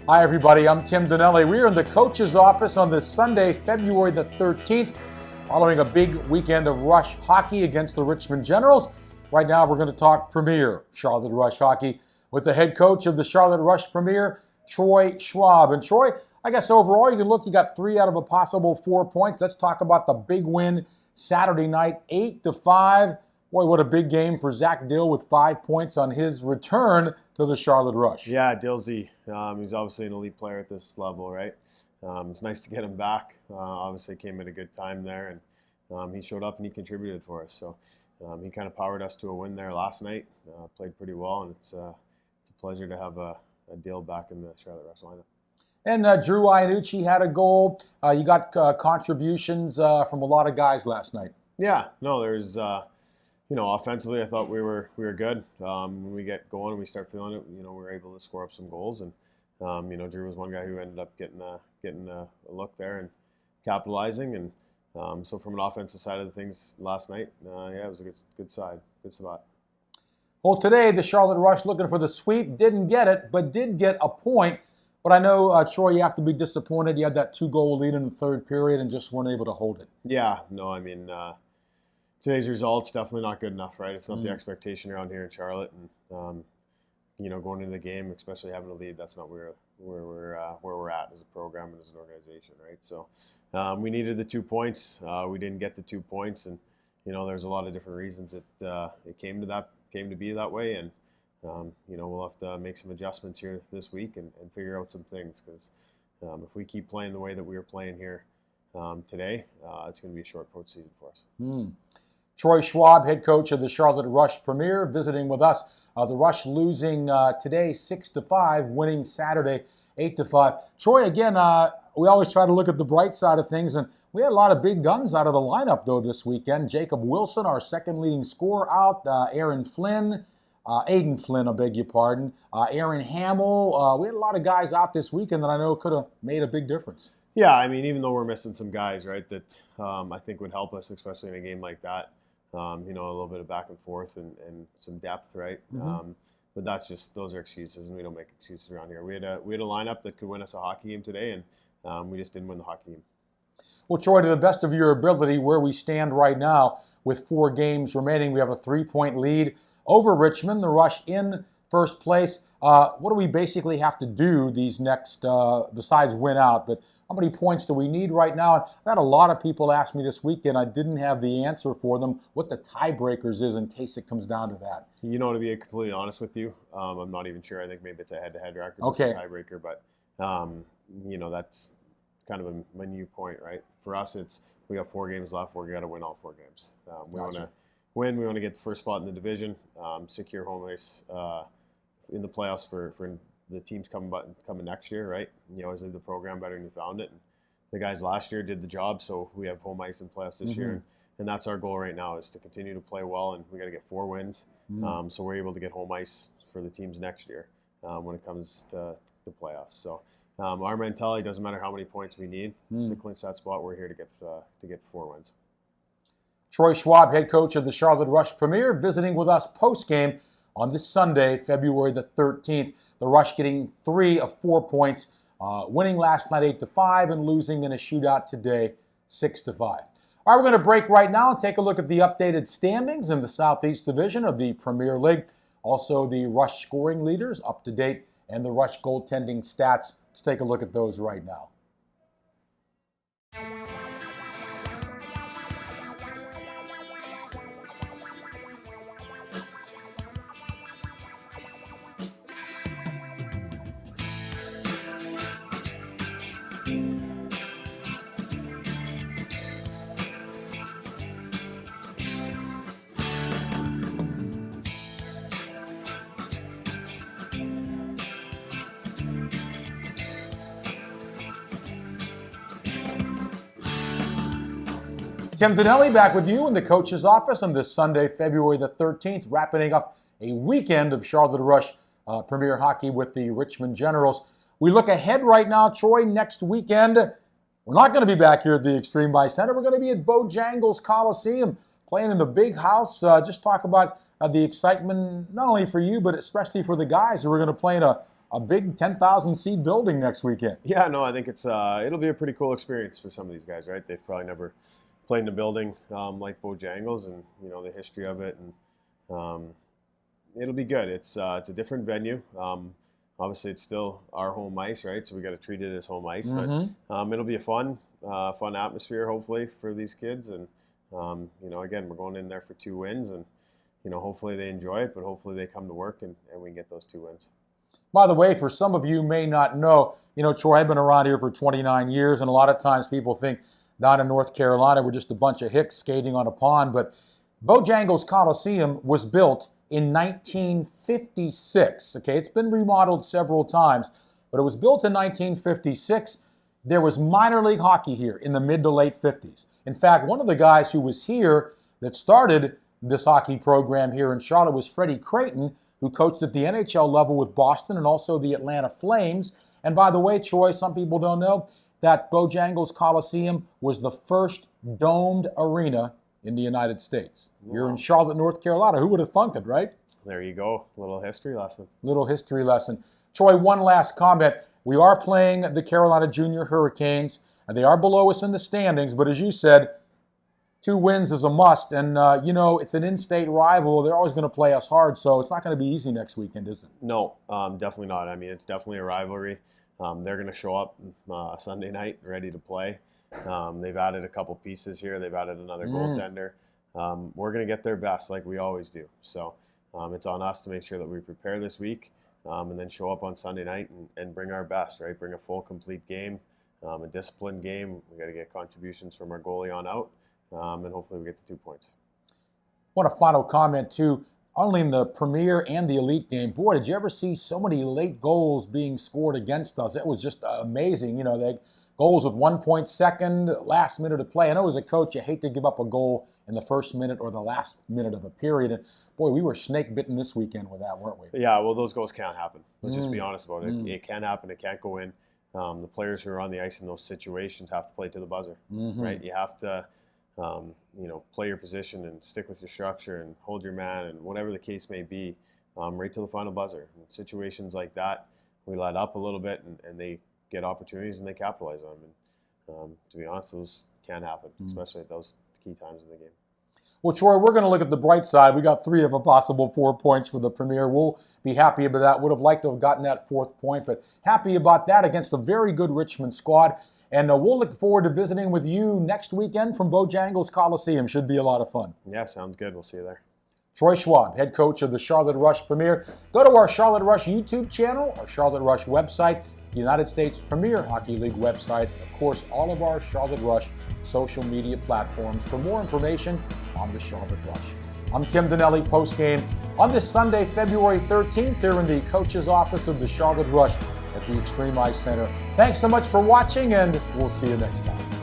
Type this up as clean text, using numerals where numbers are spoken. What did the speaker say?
Hi everybody, I'm Tim Donnelly. We're in the coach's office on this Sunday, February the 13th, following a big weekend of Rush hockey against the Richmond Generals. Right now we're going to talk Premier Charlotte Rush hockey with the head coach of the Charlotte Rush Premier, Troy Schwab. And Troy, I guess overall you got 3 out of a possible 4 points. Let's talk about the big win Saturday night, 8-5. Boy, what a big game for Zach Dill with 5 points on his return to the Charlotte Rush. Yeah, Dillsy. He's obviously an elite player at this level, right? It's nice to get him back. Obviously came at a good time there, and he showed up and he contributed for us. So he kind of powered us to a win there last night. Played pretty well, and it's a pleasure to have a Dill back in the Charlotte Rush lineup. And Drew Iannucci had a goal. You got contributions from a lot of guys last night. Yeah, no, there's offensively, I thought we were good. When we get going and we start feeling it, we're able to score up some goals. And Drew was one guy who ended up getting a look there and capitalizing. And so from an offensive side of the things last night, it was a good spot. Well, today the Charlotte Rush looking for the sweep, didn't get it, but did get a point. But I know, Troy, you have to be disappointed. You had that 2-goal lead in the third period and just weren't able to hold it. Yeah, no, I mean, today's result's definitely not good enough, right? It's not the expectation around here in Charlotte, and going into the game, especially having a lead, that's not where we're at as a program and as an organization, right? So we needed the 2 points. We didn't get the 2 points, and there's a lot of different reasons it came to be that way, and we'll have to make some adjustments here this week and figure out some things, because if we keep playing the way that we were playing here today, it's going to be a short postseason for us. Troy Schwab, head coach of the Charlotte Rush Premier, visiting with us. The Rush losing today 6-5, winning Saturday 8-5. Troy, again, we always try to look at the bright side of things, and we had a lot of big guns out of the lineup, though, this weekend. Jacob Wilson, our second leading scorer, out. Aiden Flynn, I beg your pardon. Aaron Hamill. We had a lot of guys out this weekend that I know could have made a big difference. Yeah, I mean, even though we're missing some guys, right, that I think would help us, especially in a game like that. A little bit of back and forth and some depth, right? But those are excuses, and we don't make excuses around here. We had a lineup that could win us a hockey game today, and we just didn't win the hockey game. Well, Troy, to the best of your ability, where we stand right now with 4 games remaining, we have a 3-point lead over Richmond, the Rush in first place. What do we basically have to do these next, besides win out, but how many points do we need right now? I had a lot of people ask me this weekend. I didn't have the answer for them, what the tiebreakers is in case it comes down to that. To be completely honest with you, I'm not even sure. I think maybe it's a head-to-head record. Okay. Tiebreaker, but, that's kind of a minute point, right? For us, we got 4 games left. We're going to win all 4 games. We want to win. We want to get the first spot in the division, secure home ice in the playoffs for the teams coming next year, right? You always leave the program better than you found it. And the guys last year did the job, so we have home ice in playoffs this year. And that's our goal right now, is to continue to play well, and we got to get 4 wins. So we're able to get home ice for the teams next year when it comes to the playoffs. So our mentality, doesn't matter how many points we need to clinch that spot. We're here to get 4 wins. Troy Schwab, head coach of the Charlotte Rush Premier, visiting with us post-game on this Sunday, February the 13th. The Rush getting 3 of 4 points, winning last night 8-5 and losing in a shootout today 6-5. All right, we're going to break right now and take a look at the updated standings in the Southeast Division of the Premier League. Also, the Rush scoring leaders up to date and the Rush goaltending stats. Let's take a look at those right now. Tim Donnelly back with you in the coach's office on this Sunday, February the 13th, wrapping up a weekend of Charlotte Rush Premier Hockey with the Richmond Generals. We look ahead right now, Troy, next weekend. We're not going to be back here at the Extreme Buy Center. We're going to be at Bojangles Coliseum, playing in the big house. Just talk about the excitement, not only for you, but especially for the guys who are going to play in a a big 10,000 seat building next weekend. Yeah, no, I think it'll be a pretty cool experience for some of these guys, right? They've probably never played in a building like Bojangles, and the history of it, and it'll be good. It's a different venue. Obviously, it's still our home ice, right? So we got to treat it as home ice, but it'll be a fun atmosphere, hopefully, for these kids. And again, we're going in there for 2 wins, and hopefully they enjoy it, but hopefully they come to work and we get those 2 wins. By the way, for some of you may not know, Troy, I've been around here for 29 years, and a lot of times people think down in North Carolina we're just a bunch of hicks skating on a pond, but Bojangles Coliseum was built in 1956. Okay, it's been remodeled several times, but it was built in 1956. There was minor league hockey here in the mid to late 50s. In fact, one of the guys who was here that started this hockey program here in Charlotte was Freddie Creighton, who coached at the NHL level with Boston and also the Atlanta Flames. And by the way, Troy, some people don't know that Bojangles Coliseum was the first domed arena in the United States. Wow. You're in Charlotte, North Carolina. Who would have thunk it, right? There you go. Little history lesson. Little history lesson. Troy, one last comment. We are playing the Carolina Junior Hurricanes, and they are below us in the standings, but as you said, 2 wins is a must, and it's an in-state rival. They're always going to play us hard, so it's not going to be easy next weekend, is it? No, definitely not. I mean, it's definitely a rivalry. They're going to show up Sunday night ready to play. They've added a couple pieces here. They've added another goaltender. We're going to get their best like we always do. So it's on us to make sure that we prepare this week and then show up on Sunday night and bring our best, right? Bring a full, complete game, a disciplined game. We got to get contributions from our goalie on out. And hopefully we get the 2 points. One final comment, too. Only in the Premier and the Elite game, boy, did you ever see so many late goals being scored against us? It was just amazing. They goals with 1.2 last minute of play. I know as a coach, you hate to give up a goal in the first minute or the last minute of a period. And boy, we were snake bitten this weekend with that, weren't we? Yeah, well, those goals can't happen. Let's just be honest about it. It can happen. It can't go in. The players who are on the ice in those situations have to play to the buzzer, right? You have to play your position and stick with your structure and hold your man and whatever the case may be, right to the final buzzer. In situations like that, we let up a little bit and they get opportunities and they capitalize on them. And to be honest, those can happen, especially at those key times in the game. Well, Troy, we're going to look at the bright side. We got 3 of a possible 4 points for the Premier. We'll be happy about that. Would have liked to have gotten that 4th point, but happy about that against a very good Richmond squad. And we'll look forward to visiting with you next weekend from Bojangles Coliseum. Should be a lot of fun. Yeah, sounds good. We'll see you there. Troy Schwab, head coach of the Charlotte Rush Premier. Go to our Charlotte Rush YouTube channel, our Charlotte Rush website, the United States Premier Hockey League website, of course, all of our Charlotte Rush social media platforms for more information on the Charlotte Rush. I'm Tim Donnelly, postgame on this Sunday, February 13th, here in the coach's office of the Charlotte Rush at the Extreme Ice Center. Thanks so much for watching, and we'll see you next time.